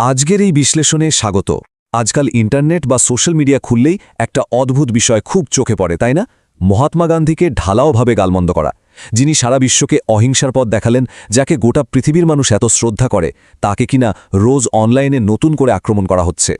আজকের এই বিশ্লেষণে স্বাগত। আজকাল ইন্টারনেট বা সোশ্যাল মিডিয়া খুললেই একটা অদ্ভুত বিষয় খুব চোখে পড়ে, তাই না? মহাত্মা গান্ধীকে ঢালাওভাবে গালমন্দ করা, যিনি সারা বিশ্বকে অহিংসার পথ দেখালেন, যাকে গোটা পৃথিবীর মানুষ এত শ্রদ্ধা করে, তাকে কিনা রোজ অনলাইনে নতুন করে আক্রমণ করা হচ্ছে।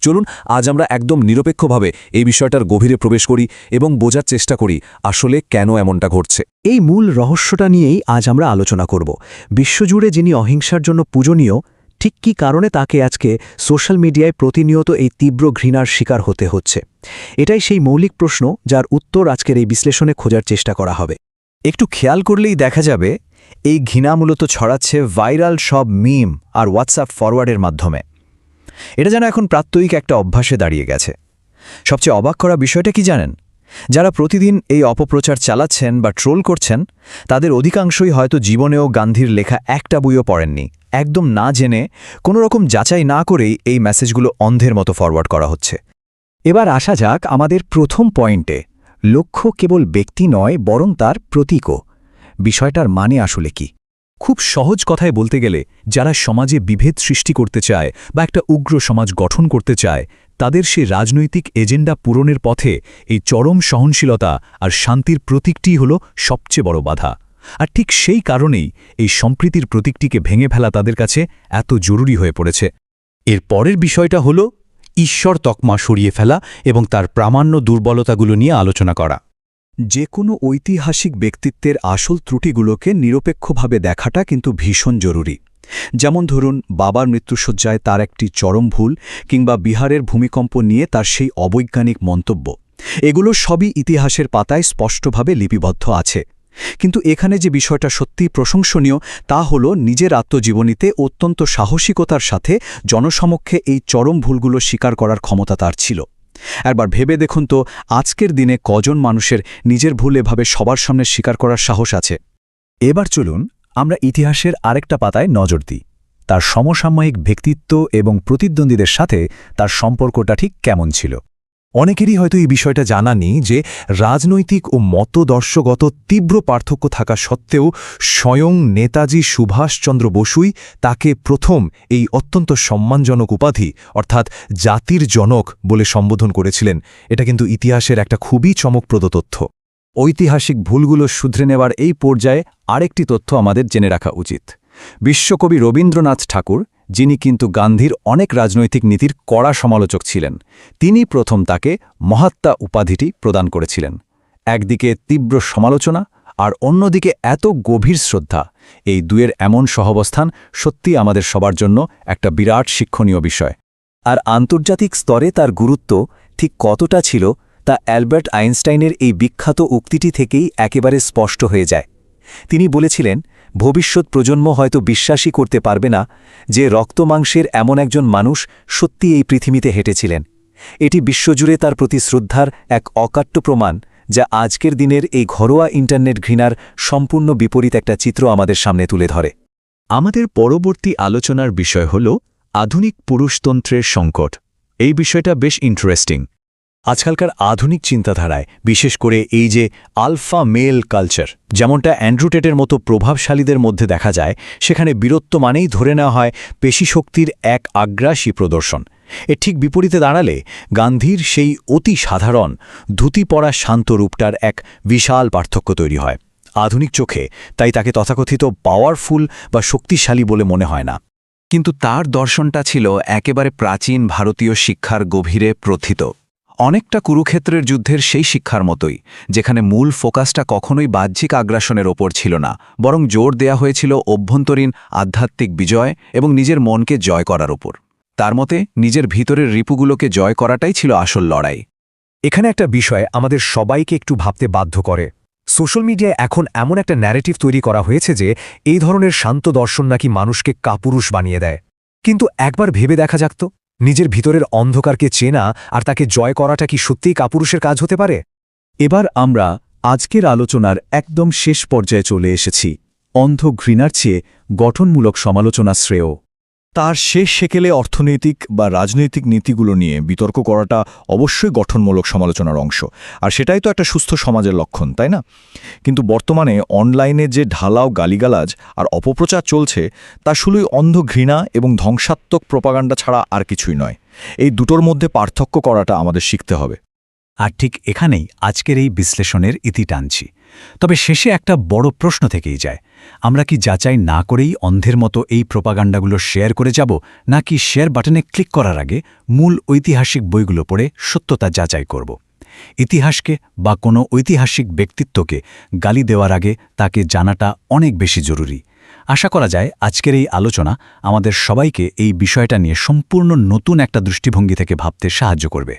চলুন আজ আমরা একদম নিরপেক্ষভাবে এই বিষয়টার গভীরে প্রবেশ করি এবং বোঝার চেষ্টা করি আসলে কেন এমনটা ঘটছে। এই মূল রহস্যটা নিয়েই আজ আমরা আলোচনা করব। বিশ্বজুড়ে যিনি অহিংসার জন্য পূজনীয়, ঠিক কী কারণে তাকে আজকে সোশ্যাল মিডিয়ায় প্রতিনিয়ত এই তীব্র ঘৃণার শিকার হতে হচ্ছে। এটাই সেই মৌলিক প্রশ্ন যার উত্তর আজকের এই বিশ্লেষণে খোঁজার চেষ্টা করা হবে। একটু খেয়াল করলেই দেখা যাবে এই ঘৃণা মূলত ছড়াচ্ছে ভাইরাল সব মিম আর হোয়াটসঅ্যাপ ফরওয়ার্ডের মাধ্যমে। এটা যেন এখন প্রাত্যহিক একটা অভ্যাসে দাঁড়িয়ে গেছে। সবচেয়ে অবাক করা বিষয়টা কি জানেন? যারা প্রতিদিন এই অপপ্রচার চালাচ্ছেন বা ট্রোল করছেন, তাদের অধিকাংশই হয়তো জীবনেও গান্ধীর লেখা একটা বইও পড়েননি। একদম না জেনে, কোনো রকম যাচাই না করেই এই মেসেজগুলো অন্ধের মতো ফরওয়ার্ড করা হচ্ছে। এবার আসা যাক আমাদের প্রথম পয়েন্টে। লক্ষ্য কেবল ব্যক্তি নয়, বরং তার প্রতীকও। বিষয়টার মানে আসলে কি? খুব সহজ কথায় বলতে গেলে, যারা সমাজে বিভেদ সৃষ্টি করতে চায় বা একটা উগ্র সমাজ গঠন করতে চায়, তাদের সে রাজনৈতিক এজেন্ডা পূরণের পথে এই চরম সহনশীলতা আর শান্তির প্রতীকটিই হল সবচেয়ে বড় বাধা। আর ঠিক সেই কারণেই এই সম্প্রীতির প্রতীকটিকে ভেঙে ফেলা তাদের কাছে এত জরুরি হয়ে পড়েছে। এর পরের বিষয়টা হল ঈশ্বর তকমা সরিয়ে ফেলা এবং তার প্রামাণ্য দুর্বলতাগুলো নিয়ে আলোচনা করা। যে কোনো ঐতিহাসিক ব্যক্তিত্বের আসল ত্রুটিগুলোকে নিরপেক্ষভাবে দেখাটা কিন্তু ভীষণ জরুরি। যেমন ধরুন, বাবার মৃত্যুশয্যায় তার একটি চরম ভুল, কিংবা বিহারের ভূমিকম্প নিয়ে তার সেই অবৈজ্ঞানিক মন্তব্য। এগুলো সবই ইতিহাসের পাতায় স্পষ্টভাবে লিপিবদ্ধ আছে। কিন্তু এখানে যে বিষয়টা সত্যিই প্রশংসনীয়, তা হল নিজের আত্মজীবনীতে অত্যন্ত সাহসিকতার সাথে জনসমক্ষে এই চরম ভুলগুলো স্বীকার করার ক্ষমতা তার ছিল। একবার ভেবে দেখুন তো, আজকের দিনে কজন মানুষের নিজের ভুল এভাবে সবার সামনে স্বীকার করার সাহস আছে? এবার চলুন আমরা ইতিহাসের আরেকটা পাতায় নজর দিই। তার সমসাময়িক ব্যক্তিত্ব এবং প্রতিদ্বন্দ্বীদের সাথে তার সম্পর্কটা ঠিক কেমন ছিল। অনেকেরই হয়তো এই বিষয়টা জানা নেই যে রাজনৈতিক ও মতদর্শগত তীব্র পার্থক্য থাকা সত্ত্বেও স্বয়ং নেতাজি সুভাষচন্দ্র বসুই তাকে প্রথম এই অত্যন্ত সম্মানজনক উপাধি অর্থাৎ জাতির জনক বলে সম্বোধন করেছিলেন। এটা কিন্তু ইতিহাসের একটা খুবই চমকপ্রদ তথ্য। ঐতিহাসিক ভুলগুলো শুধরে নেওয়ার এই পর্যায়ে আরেকটি তথ্য আমাদের জেনে রাখা উচিত। বিশ্বকবি রবীন্দ্রনাথ ঠাকুর, যিনি কিন্তু গান্ধীর অনেক রাজনৈতিক নীতির কড়া সমালোচক ছিলেন, তিনি প্রথম তাকে মহাত্মা উপাধিটি প্রদান করেছিলেন। একদিকে তীব্র সমালোচনা আর অন্যদিকে এত গভীর শ্রদ্ধা, এই দুয়ের এমন সহাবস্থান সত্যি আমাদের সবার জন্য একটা বিরাট শিক্ষণীয় বিষয়। আর আন্তর্জাতিক স্তরে তার গুরুত্ব ঠিক কতটা ছিল, তা অ্যালবার্ট আইনস্টাইনের এই বিখ্যাত উক্তিটি থেকেই একেবারে স্পষ্ট হয়ে যায়। তিনি বলেছিলেন, ভবিষ্যৎ প্রজন্ম হয়তো বিশ্বাসই করতে পারবে না যে রক্তমাংসের এমন একজন মানুষ সত্যি এই পৃথিবীতে হেঁটেছিলেন। এটি বিশ্বজুড়ে তার প্রতি শ্রদ্ধার এক অকাট্য প্রমাণ, যা আজকের দিনের এই ঘরোয়া ইন্টারনেট ঘৃণার সম্পূর্ণ বিপরীত একটা চিত্র আমাদের সামনে তুলে ধরে। আমাদের পরবর্তী আলোচনার বিষয় হল আধুনিক পুরুষতন্ত্রের সংকট। এই বিষয়টা বেশ ইন্টারেস্টিং। আজকালকার আধুনিক চিন্তাধারায়, বিশেষ করে এই যে আলফা মেল কালচার, যেমনটা অ্যান্ড্রু টেটের মতো প্রভাবশালীদের মধ্যে দেখা যায়, সেখানে বীরত্ব মানেই ধরে নেওয়া হয় পেশিশক্তির এক আগ্রাসী প্রদর্শন। এর ঠিক বিপরীতে দাঁড়ালে গান্ধীর সেই অতি সাধারণ ধুতি পরা শান্ত রূপটার এক বিশাল পার্থক্য তৈরি হয়। আধুনিক চোখে তাই তাকে তথাকথিত পাওয়ারফুল বা শক্তিশালী বলে মনে হয় না। কিন্তু তার দর্শনটা ছিল একেবারে প্রাচীন ভারতীয় শিক্ষার গভীরে প্রথিত। অনেকটা কুরুক্ষেত্রের যুদ্ধের সেই শিক্ষার মতোই, যেখানে মূল ফোকাসটা কখনোই বাহ্যিক আগ্রাসনের ওপর ছিল না, বরং জোর দেয়া হয়েছিল অভ্যন্তরীণ আধ্যাত্মিক বিজয় এবং নিজের মনকে জয় করার ওপর। তার মতে নিজের ভিতরের রিপুগুলোকে জয় করাটাই ছিল আসল লড়াই। এখানে একটা বিষয় আমাদের সবাইকে একটু ভাবতে বাধ্য করে। সোশ্যাল মিডিয়ায় এখন এমন একটা ন্যারেটিভ তৈরি করা হয়েছে যে এই ধরনের শান্ত দর্শন নাকি মানুষকে কাপুরুষ বানিয়ে দেয়। কিন্তু একবার ভেবে দেখা যাক তো, নিজের ভিতরের অন্ধকারকে চেনা আর তাকে জয় করাটা কি সত্যিই কাপুরুষের কাজ হতে পারে? এবার আমরা আজকের আলোচনার একদম শেষ পর্যায়ে চলে এসেছি। অন্ধ ঘৃণার চেয়ে গঠনমূলক সমালোচনা শ্রেয়। তার শেষ সেকেলে অর্থনৈতিক বা রাজনৈতিক নীতিগুলো নিয়ে বিতর্ক করাটা অবশ্যই গঠনমূলক সমালোচনার অংশ, আর সেটাই তো একটা সুস্থ সমাজের লক্ষণ, তাই না? কিন্তু বর্তমানে অনলাইনে যে ঢালাও গালিগালাজ আর অপপ্রচার চলছে তা শুধুই অন্ধ ঘৃণা এবং ধ্বংসাত্মক প্রপাগান্ডা ছাড়া আর কিছুই নয়। এই দুটোর মধ্যে পার্থক্য করাটা আমাদের শিখতে হবে। আর ঠিক এখানেই আজকের এই বিশ্লেষণের ইতি টানছি। তবে শেষে একটা বড় প্রশ্ন থেকেই যায়, আমরা কি যাচাই না করেই অন্ধের মতো এই প্রোপাগান্ডাগুলো শেয়ার করে যাব, নাকি শেয়ার বাটনে ক্লিক করার আগে মূল ঐতিহাসিক বইগুলো পড়ে সত্যতা যাচাই করব? ইতিহাসকে বা কোনো ঐতিহাসিক ব্যক্তিত্বকে গালি দেওয়ার আগে তাকে জানাটা অনেক বেশি জরুরি। আশা করা যায় আজকের এই আলোচনা আমাদের সবাইকে এই বিষয়টা নিয়ে সম্পূর্ণ নতুন একটা দৃষ্টিভঙ্গি থেকে ভাবতে সাহায্য করবে।